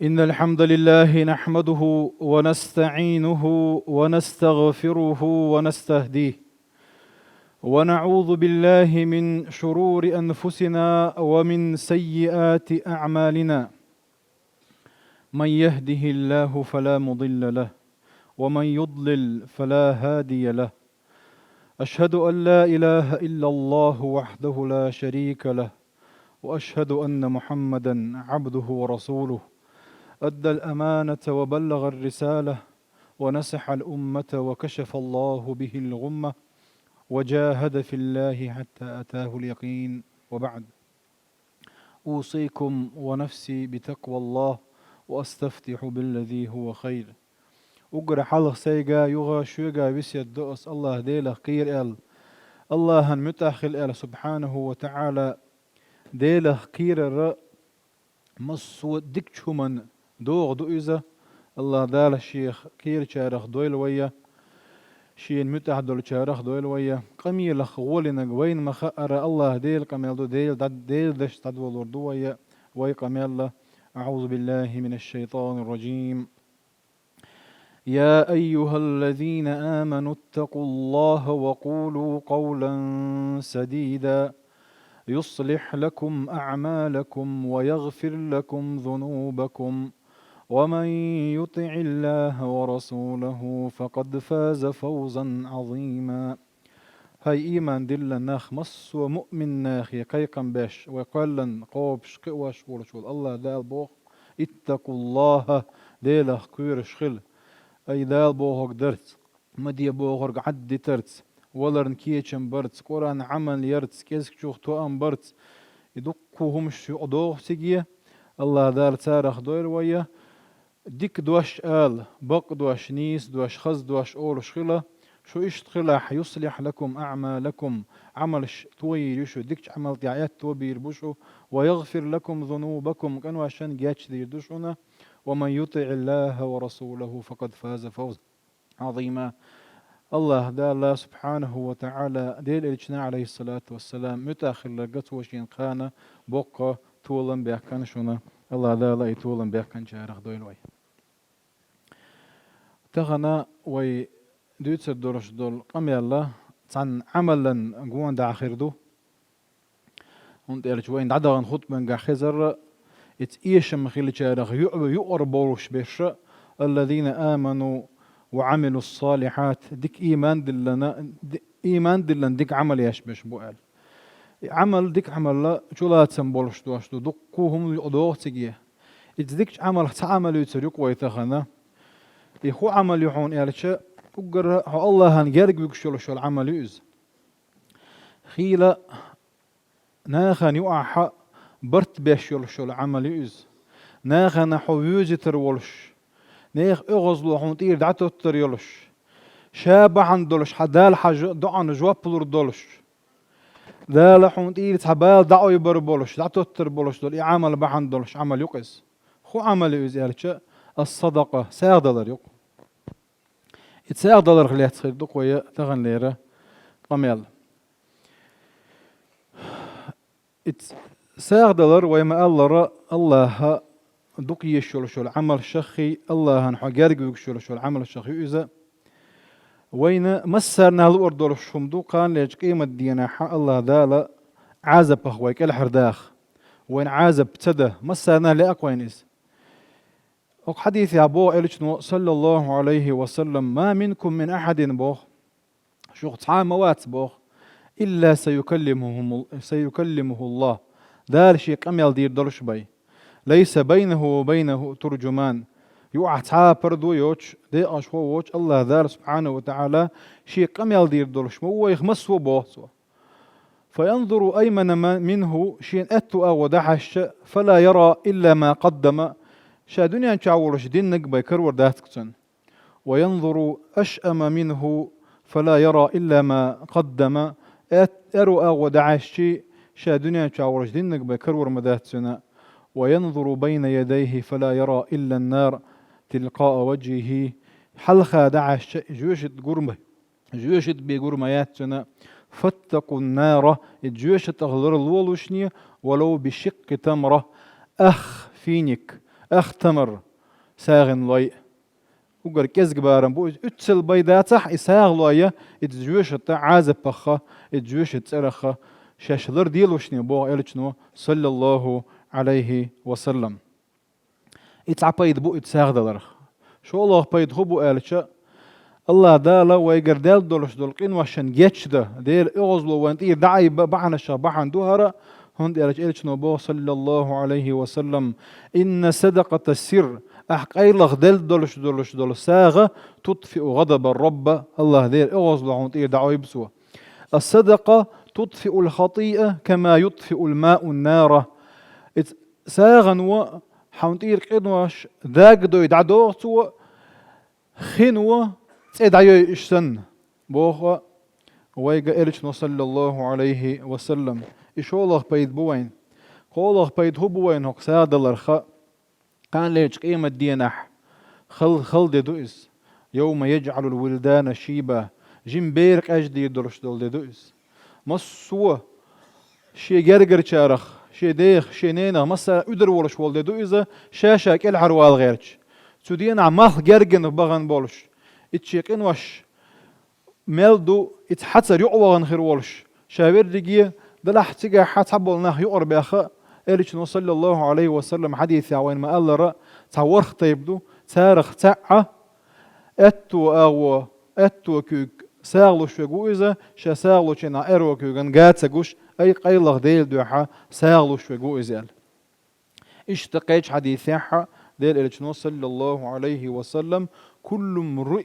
إن الحمد لله نحمده ونستعينه ونستغفره ونستهديه ونعوذ بالله من شرور أنفسنا ومن سيئات أعمالنا. من يهده الله فلا مضل له ومن يضلل فلا هادي له. أشهد أن لا إله إلا الله وحده لا شريك له، وأشهد أن محمدا عبده ورسوله. أدى الأمانة وبلغ الرسالة ونصح الأمة وكشف الله به الغمة وجاهد في الله حتى أتاه اليقين. وبعد، أوصيكم ونفسي بتقوى الله وأستفتح بالذي هو خير. أقرأ حلق سيقا يغا شوغا بسيد دؤس الله ديلا قير الله متأخل سبحانه وتعالى ديلا قير الرأ مصو ديك من دوغ دؤزة الله دال الشيخ كير شارخ دويل ويا شين متاح دول شارخ دويل ويا قميل خولنا وين مخأر الله ديل قميل دو ديل دش تدول وردو ويا وي قميل. أعوذ بالله من الشيطان الرجيم. يا أيها الذين آمنوا اتقوا الله وقولوا قولا سديدا يصلح لكم أعمالكم ويغفر لكم ذنوبكم ومن يطع الله ورسوله فقد فاز فوزا عظيما. هاي إيمان دل ناخ مص ومؤمن ناخ يقيقن باش ويقلن قوبش قواش ورشول الله دال بوخ اتقوا الله ديله كير شخل أي دال بوخ درت مدي بوخ عد ترت ولرن كيتشن برت قران عمل يرت كيسك شوخ توأم برت يدقوا همش يقضوه سيجيه الله دال تارخ دوير ويا ديك دوش بق دوش نيس دوش خز دوش أول شخلة شو اشتخلح يصلح لكم أعمالكم عمل طويل يشو ديك عمل تعيات توبير بشو ويغفر لكم ذنوبكم كانوا عشان جاتش دير دوشونا ومن يطع الله ورسوله فقد فاز فوز عظيما. الله دا الله سبحانه وتعالى ديل الجنا عليه الصلاة والسلام متأخر لقت وشين خانة بقى طولا بيحكان شونا الله دا لا يطولا بيحكان جارخ دويلوي تغنى وي دوتر دورش دول قمي الله عن عملا قوان دا آخر und وين دعدا خط من خزر اتئيش مخيل جارخ يقربوش بش الذين آمنوا وعملوا الصالحات ديك إيمان دلنا ديك عمل يشبش بقال عمل ديك عمل لا جلات سنبولش دواشتو دقوهم يقضوه تجيه ديك عمل تعمل يتريق ويتخنا يخو عمل يحون يالشا وقر الله هنجرق بيكشول شو العمل يز خيلا ناخن يقع برت بيشول شو العمل يز ناخن حويز ترولش نيخ اغزلو حونتير دعتو تريولش شاب عندولش حدال حاجة دعان جواب بلور دولش دال حونتير تحبال دعو يبربولش دعتو تربولش دول عمل بحندولش عمل يقس خو عمل يزالش الصدقة ساغ دولار يق يتساغ دولار خليه تخير دوك ويا تغن ليرة قميل ساغ دولار ويما الله دوك يشول شو العمل الشخي الله هنحجارج ويشول شو العمل الشخي إذا وين مسرنا الأردن الشمدو كان ليش قيمة دينا الله ذالا عازب أخويك الحرداخ وين عازب تده مسرنا لأقوينيس وحديث أبو إلشنو صلى الله عليه وسلم ما منكم من أحد بوخ شو موات بوخ إلا سيكلمه الله دار شيء كم يلدير دلش بي ليس بينه وبينه ترجمان يوعى تعابردو يوش دي أشوى ووش الله ذار سبحانه وتعالى شيء كم يلدير دلش مو يخمسه بوسو فينظر أيمن منه شيء أتوا ودحش فلا يرى إلا ما قدم شا دنيا نشاورش دين نقبي كرور داتكسن وينظر أشأم منه فلا يرى إلا ما قدم أروا ودحش شا دنيا نشاورش دين نقبي كرور مداتسنا وينظر بين يديه فلا يرى إلا النار تلقاء وجهه حلخا دعش جوشت بقرمياتنا فاتقوا النار جوشت أغلر الولوشنية ولو بشق تمرة أخ فينك أختمر ساغن لوي وقر كزق بارم بو اتسل بيداتح إساغ لويا اتجوش عازب بخا اتجوش تسرخا شاشلر ديلوشني بو إلشنو صلى الله عليه وسلم اتعبيد بو اتساغ دلرخ شو الله بيد خبو إلشا الله دالا ويقر دال دولش دولقين وشن جيتش ده ديل اغزلو وانت ايه دعي بحنا شابحان دوهرا هند إلش نبو صلى الله عليه وسلم إن صدقة السر أحق أيلغ دل دولش دول ساغة تطفئ غضب الرب الله ديل اغزلو وانت ايه دعوي بسوا الصدقة تطفئ الخطيئة كما يطفئ الماء النار ساغن و حونتير قنوش داق دو يدعدوغ سوا خنوة تدعي إشتن بوخا ويجا إلش صلى الله عليه وسلم إشولخ بيد بوين قولخ بيد هو بوين هو ساد الرخاء كان ليش قيمة دينح خل دوئس يوم يجعل الولدان شيبا جيم بيرك أجدي درش دول دوئس مصوة شي جرجر شارخ شي ديخ شي نينا مسا أدر ولش ولد دوئزة شاشة كل عروال غيرش سودين عمال جرجن بغن بولش اتشيقين وش ملدو اتحتر يقوغن خير ولش شابير دقية دلح تيجا حتحبولناه يقر بأخا إليش صلى الله عليه وسلم حديث وين ما قال رأ تورخ طيبدو تارخ تعة اتو كوك ساغلو شوغوزة شا ساغلو شنا إرو كوغن قاتسقوش أي قيلغ ديل دوحا ساغلو شوغوزة اشتقيتش حديثيحا ديل إليش صلى الله عليه وسلم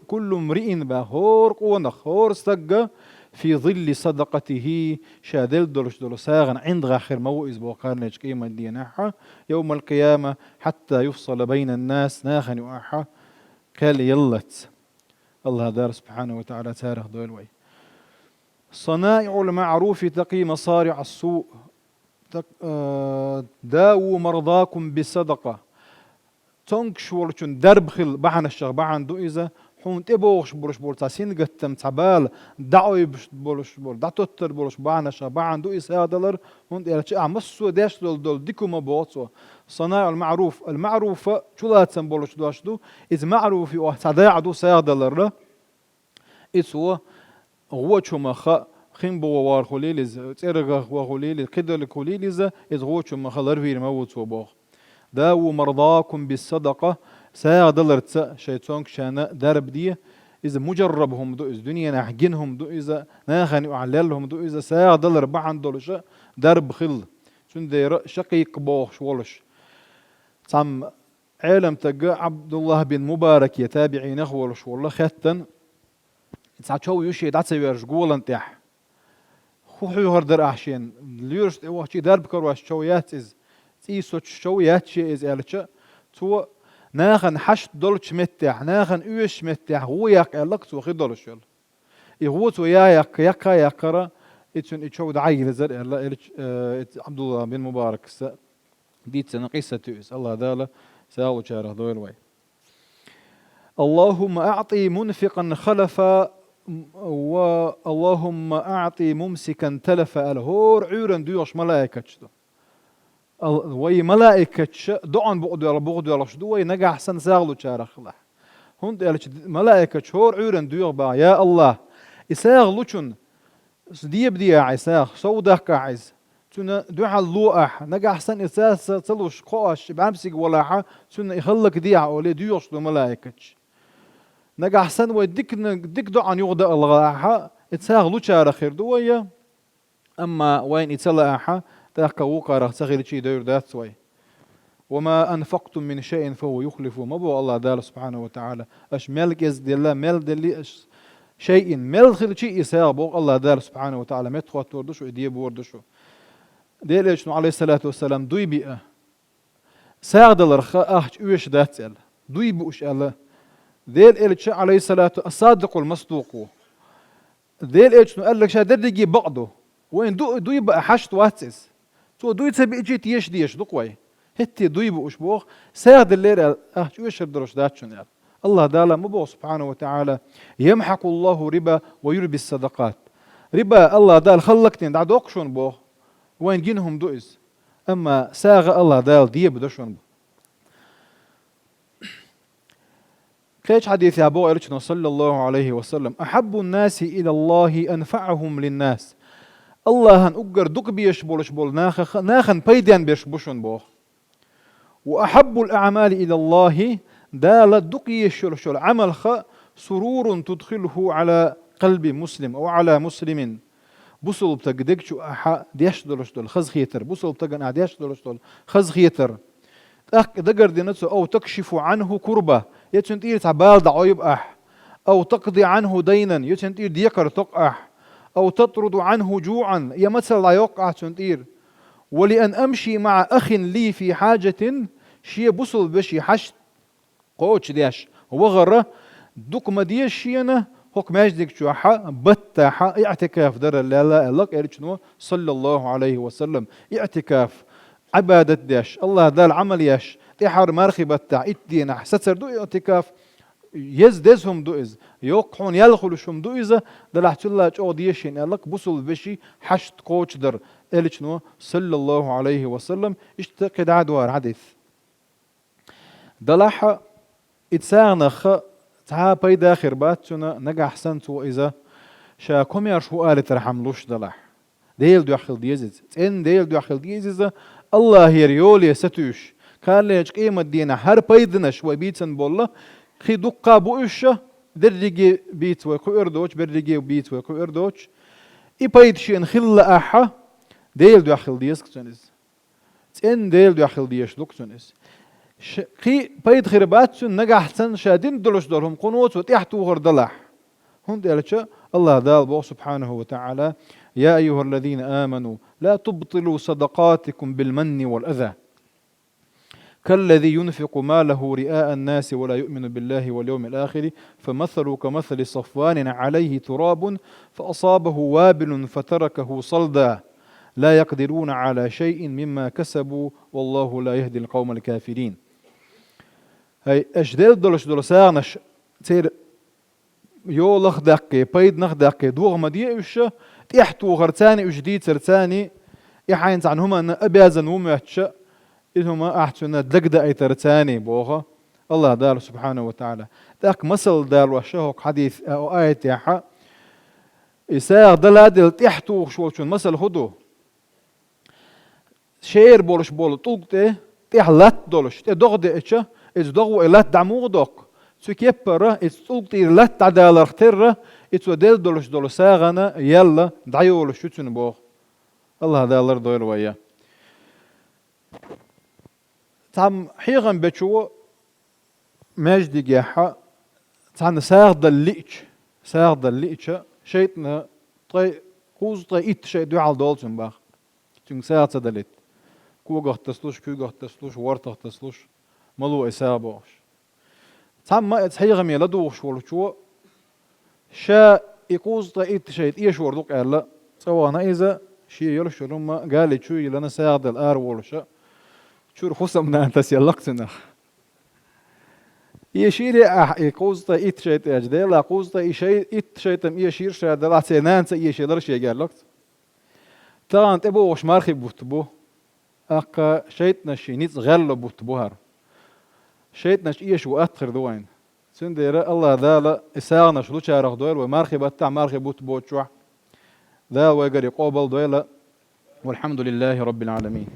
كل امرئ بهور قونخ هور استقى في ظل صدقته شادل دول ساغن عند غاخر موئز بوقارنج قيمة ديناحا يوم القيامة حتى يفصل بين الناس ناخن وآحا قال يلت الله دار سبحانه وتعالى تاريخ دول وي صنائع المعروف تقي مصارع السوء داووا مرضاكم بالصدقة تنكش ولشون دربخل بحن الشغ بحن دو إذا حون تبوش بولش بول تاسين قتم تعبال دعوي بولش بول دعتوتر بولش بحن الشغ بحن دو إذا هذا هون إلى مسو داش دول ديكو ما بوتسو صنايع المعروف شو لا تسمبولش داش دو إذ معروف وتداع دو سيادلر إذ هو شو ما خين بو وار خليلز تيرغ وخليل كدل خليلز إذ هو شو ما خلر في الموت وبوخ داو مرضاكم بالصدقة ساعدلرت شيطانك شانا درب دي إذا مجربهم دو إذا دنيا نحجنهم دو إذا ناخن أعلالهم دو إذا ساعدلر بعن دولش درب خل شون دير شقيق بوخ شولش تم عالم تجا عبد الله بن مبارك يتابعي نخولش والله ختن ساعات شو يشي دعت سيرج قولا تح خو هردر أحشين ليرش هو شيء درب كروش شويات إز تيسو شويات شيء إز ألشة تو ناخن حشت دولش متح ناخن أيش متح هو يك ألق تو خد دولش يلا يغوت ويا يك يكرا إتشون إتشو دعي لزر الله عبد الله بن مبارك ديت سنقيسة تيس الله داله ساو شاره دول وي اللهم أعطي منفقا خلفا واللهم أعطي ممسكا تلفا الهور عورا ديوش ملائكة وي ملائكة دعان بغدو يلا شدو وي نجا حسن ساغلو شارخ الله هون ملائكة هور عورا ديوغ با يا الله إساغلو شن ديب دي عيساغ صودك عايز تنا دعاء اللوح نجا حسن إساس تلوش قاش بامسك ولاحة تنا يخلك ديع ولي ديوش ملائكة نجا حسن وديك دعاء يغدى الله إتساغلو شارخ دويا أما وين إتسلأها تاقوا قارخ تغير شيء دور ذات سوي وما أنفقتم من شيء فهو يخلف مبو الله دال سبحانه وتعالى أش ملك إز دلله مل دلي شيء مل خل شيء يسابق الله دال سبحانه وتعالى ما تخوت وردشو إديب وردشو ديل إيش عليه الصلاة والسلام دوي بيئة ساعد الرخاء أحج ويش ذات سأل دوي بوش الله ديل إيش عليه الصلاة الصادق المصدوق ديل إيش قال لك شادر دقي بعضه وين دوي بقى حشت واتسس تو دوي تبي اجي تيش ديش دقوي هتي دوي بوش بوخ ساعد الليل ويش الدرش داتشن يعني الله دالا مبو سبحانه وتعالى يمحق الله ربا ويربي الصدقات ربا الله دال خلقتين دع دوقشون بوخ وين جينهم دوئز اما ساغ الله دال دي بدشون قيش حديث يا أبو إرشنا صلى الله عليه وسلم أحب الناس إلى الله أنفعهم للناس. الله هن أجر دك بيشبولش بول ناخن بيدان بيشبوشون بو. وأحب الأعمال إلى الله دال دك يشول عمل سرور تدخله على قلب مسلم أو على مسلم. بوصل بتقدك شو أح ديش دولش دول خز خيتر بوصل بتقن ديش دولش دول خز خيتر أك دقر دينتو أو تكشف عنه كربة يتشنتير تعبال ضعيب أو تقضي عنه دينا يتشنتير ديكر تقح أو تطرد عنه جوعا يا مثل لا يقع تشنتير. ولأن أمشي مع أخ لي في حاجة شي بوصل بشي حشت قوتش ديش وغره دوك ما ديش شينا هوك ماجدك شو بتاحة اعتكاف در لا لك إرشنو صلى الله عليه وسلم اعتكاف عبادة داش الله دال عمل ياش تحر مارخي بتاع اتدينا ستر دو اعتكاف يزدزهم دو إز يوقحون يلخلوشهم دو إذا دلحت الله جو ديشين لك بوصل بشي حشت قوتش در إرشنو صلى الله عليه وسلم اشتقد عدوار حديث دلح اتساغنخ تعا بيدا خرباتنا نجا حسنتو إذا شاكم يرشو آلة رحملوش دلح ديل دو أخل ديزيز إن ديل دو أخل ديزيز الله يريولي ستوش قال لي قيمة دينا هر بيدنا شوي بيتن بولا خي دقا بوشة درجي بيت وكو إردوش برجي بيت وكو إردوش إي بيد شين خل أحا ديل دو أخل ديز كتونيز إن ديل دو أخل ديش لوكتونيز قي بيد خرباتون نجا حسن شادين دلوش دورهم قنوت وتحتو غر دلح هون ديالتش الله دال بو سبحانه وتعالى يا أيها الذين آمنوا لا تبطلوا صدقاتكم بالمن والأذى كالذي ينفق ماله رئاء الناس ولا يؤمن بالله واليوم الآخر فمثله كمثل صفوان عليه تراب فأصابه وابل فتركه صلدا لا يقدرون على شيء مما كسبوا والله لا يهدي القوم الكافرين. هاي أجدال دولش دولسانش تير يو لخ دقي بيد نخ دقي دوغ مديه وش تحتو غرتاني وجديد سرتاني يحين عنهما أن أبيازن ومعتش إنهما أحتنا دقدا أي ترتاني بوغا الله دار سبحانه وتعالى ذاك مثل دار وشهوك حديث أو آية يحا إساق دلادل تحتو شوشون مثل هدو شير بولش بول طوقته تحلت دولش تدغدي إتشا إز دغو إلات دعمو دوك سكيبرة إتسوقتي لات عدال اخترة إتودل دولش دولساغنا يلا دعيول شوتون بوغ الله هذا الله رضي وياه. تام حيغن بتشو ماجدي جاحة تام ساغد الليتش شيتنا طي قوز طي إت شيء دوال دولتون باخ تون ساغد تدلت كو غتسلوش ورت تسلوش ملو إسابوش تام ما تحيغم يلدوش ولشو شا يقوز طيت شيء إيش وردوك ألا سوانا إذا شيء يلش لما قال شو يلنا ساعد الآر ولشا شو خصمنا أنت سيلقتنا يشير يقوز طيت شيء أجدال لا قوز طيت شيء إت شيء تم يشير شيء دلع سنان سيشير درش يقال لقت تان تبو وش مارخي بوتبو أك شيء نشي نيت غلب بوتبوهر شيء نش إيش وأتخر دوين سندير الله ذا إساغنا شلو شارخ دويل ومارخي بتاع مارخي بوتبوتشوا ذا ويقر يقوبل دويل والحمد لله رب العالمين.